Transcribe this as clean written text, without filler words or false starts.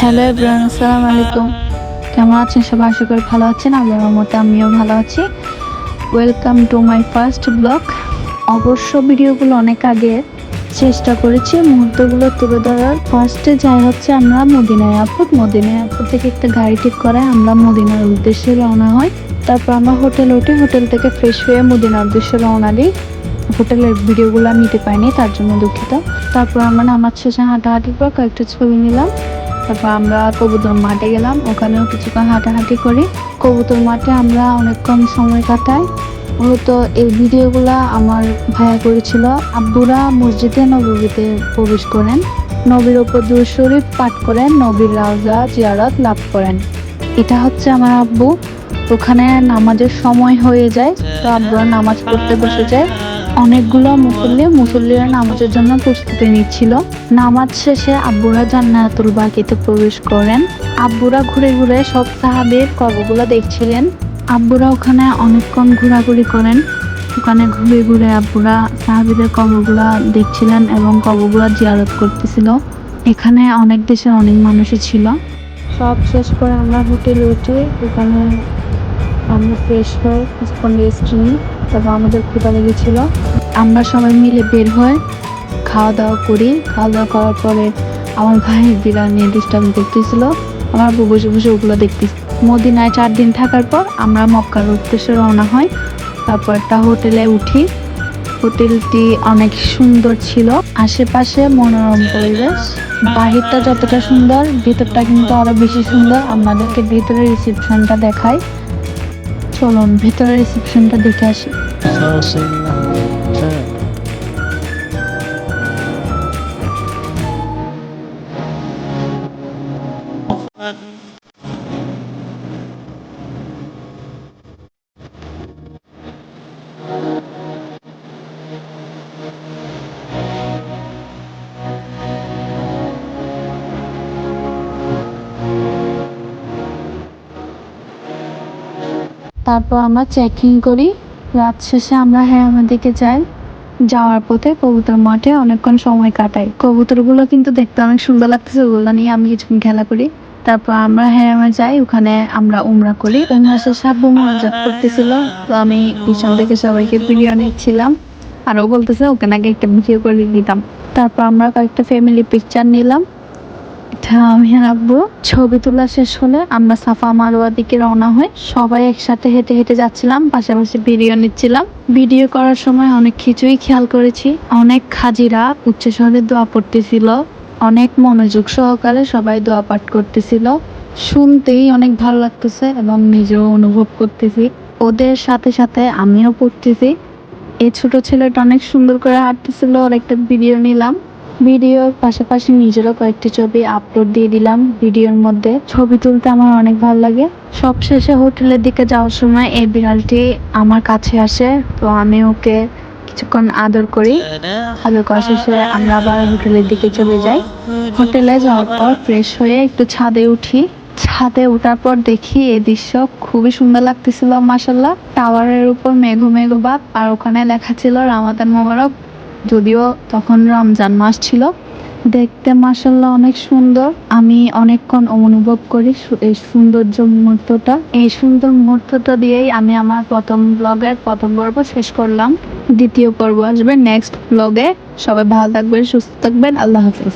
Hello everyone, আসসালামু আলাইকুম। কেমন আছেন সবাই? আশা করি ভালো আছেন। আল্লাহর রহমতে আমিও ভালো আছি। Welcome to my first blog. অবশ্য ভিডিওগুলো অনেক আগে চেষ্টা করেছি মুহূর্তগুলো তুলে ধরার। ফার্স্টে যাই হচ্ছে আমরা মদিনা এয়ারপোর্ট থেকে একটা গাড়ি ঠিক করে আমরা মদিনার উদ্দেশ্যে রওনা হই। তারপর আমরা হোটেল উঠি, হোটেল থেকে ফ্রেশ হয়ে মদিনার উদ্দেশ্যে রওনা দিই। হোটেলের ভিডিওগুলো নিতে পাইনি, তার জন্য দুঃখিত। তারপর আমরা নামাজ শেষে হাঁটাহাঁটি করে কয়েকটা ছবি নিলাম। তারপর আমরা কবুতর মাঠে গেলাম, ওখানেও কিছুক্ষণ হাঁটাহাঁটি করি। কবুতর মাঠে আমরা অনেকক্ষণ সময় কাটাই। মূলত এই ভিডিওগুলা আমার ভাইয়া করেছিল। আব্বুরা মসজিদে নববীতে প্রবেশ করেন, নবীর ওপর দুরূদ শরীফ পাঠ করেন, নবীর রওজা জিয়ারত লাভ করেন। এটা হচ্ছে আমার আব্বু। ওখানে নামাজের সময় হয়ে যায়, তো আব্বুরা নামাজ পড়তে বসে যায়। অনেকগুলো মুসল্লিরা নামাজের জন্য প্রস্তুতি নিচ্ছিল। নামাজ শেষে আব্বুরা জান্নাতুল বাকিতে প্রবেশ করেন। আব্বুরা ঘুরে ঘুরে সব সাহাবীর কবরগুলো দেখছিলেন। আব্বুরা ওখানে অনেকক্ষণ ঘোরাঘুরি করেন। ওখানে ঘুরে ঘুরে আব্বুরা সাহাবীদের কবরগুলো দেখছিলেন এবং কবরগুলো জিয়ারত করতেছিল। এখানে অনেক দেশের অনেক মানুষই ছিল। সব শেষ করে আমরা হোটেলে উঠি। ওখানে আমরা ফ্রেশ হয়ে কিছুক্ষণ রেস্ট নিই। তারপর আমাদের ক্ষুধা লেগেছিল, আমরা সবাই মিলে বের হয়ে খাওয়া দাওয়া করি। খাওয়া দাওয়া করার পরে আমার ভাই বিড়াল নিয়ে ডিস্টার্ব করতেছিল, আমার বউ বসে বসে ওগুলো দেখতেছি। মদিনায় 4 দিন থাকার পর আমরা মক্কার উদ্দেশ্যে রওনা হই। তারপর একটা হোটেলে উঠি। হোটেলটি অনেক সুন্দর ছিল, আশেপাশে মনোরম পরিবেশ। বাহিরটা যতটা সুন্দর, ভিতরটা কিন্তু আরো বেশি সুন্দর। আমাদেরকে ভিতরের রিসেপশনটা দেখায়। চলুন ভিতরের রিসেপশনটা দেখে আসি। তারপর আমরা চেকিং করি। রাত শেষে আমরা হেরামের দিকে যাই। যাওয়ার পথে কবুতর মাঠে অনেকক্ষণ সময় কাটাই। কবুতরগুলো কিন্তু দেখতে অনেক সুন্দর লাগতেছে, ওগুলো নিয়ে আমি কিছুক্ষণ খেলা করি। তারপর আমরা হেরামে যাই, ওখানে আমরা উমরা করি। উমরা শেষে আব্বু মোনাজাত করতেছিল, তো আমি পিছন থেকে সবাইকে ভিডিও নিচ্ছিলাম। আর ও বলতেছে ওকে নাকি একটা ভিডিও করে দিতাম। তারপর আমরা কয়েকটা ফ্যামিলি পিকচার নিলাম। আমি আর আব্বু ছবি তোলা শেষ হলে আমরা সাফা মারোয়ার দিকে রওনা হই। সবাই একসাথে হেঁটে হেঁটে যাচ্ছিলাম, পাশাপাশি ভিডিও নিচ্ছিলাম। ভিডিও করার সময় অনেক কিছুই খেয়াল করেছি। অনেক হাজিরা উচ্চস্বরে দোয়া পড়তেছিল, অনেক মনোযোগ সহকারে সবাই দোয়া পাঠ করতেছিল। শুনতেই অনেক ভালো লাগতেছে এবং নিজেও অনুভব করতেছি। ওদের সাথে সাথে আমিও পড়তেছি। এই ছোট ছেলেটা অনেক সুন্দর করে হাঁটতেছিল, ওর একটা ভিডিও নিলাম। ভিডিওর পাশাপাশি নিজেরও কয়েকটি ছবি আপলোড দিয়ে দিলাম ভিডিওর মধ্যে। ছবি তুলতে আমার অনেক ভালো লাগে। সবশেষে হোটেলের দিকে যাওয়ার সময় এই বিড়ালটি আমার কাছে আসে, তো আমি ওকে কিছুক্ষণ আদর করি। আদর করা শেষে আমরা আবার হোটেলের দিকে চলে যাই। হোটেলে যাওয়ার পর ফ্রেশ হয়ে একটু ছাদে উঠি। ছাদে ওঠার পর দেখি এই দৃশ্য খুবই সুন্দর লাগতেছিল মাশাআল্লাহ। টাওয়ারের উপর মেঘ মেঘ ভাব, আর ওখানে লেখা ছিল রমাদান মোবারক। যদিও তখন রমজান মাস ছিল। দেখতে মাশাআল্লাহ অনেক সুন্দর। আমি অনেকক্ষণ অনুভব করি এই সৌন্দর্য মুহূর্তটা। এই সুন্দর মুহূর্তটা দিয়েই আমি আমার প্রথম ব্লগের প্রথম পর্ব শেষ করলাম। দ্বিতীয় পর্ব আসবে নেক্সট ব্লগে। সবাই ভালো থাকবেন, সুস্থ থাকবেন। আল্লাহ হাফেজ।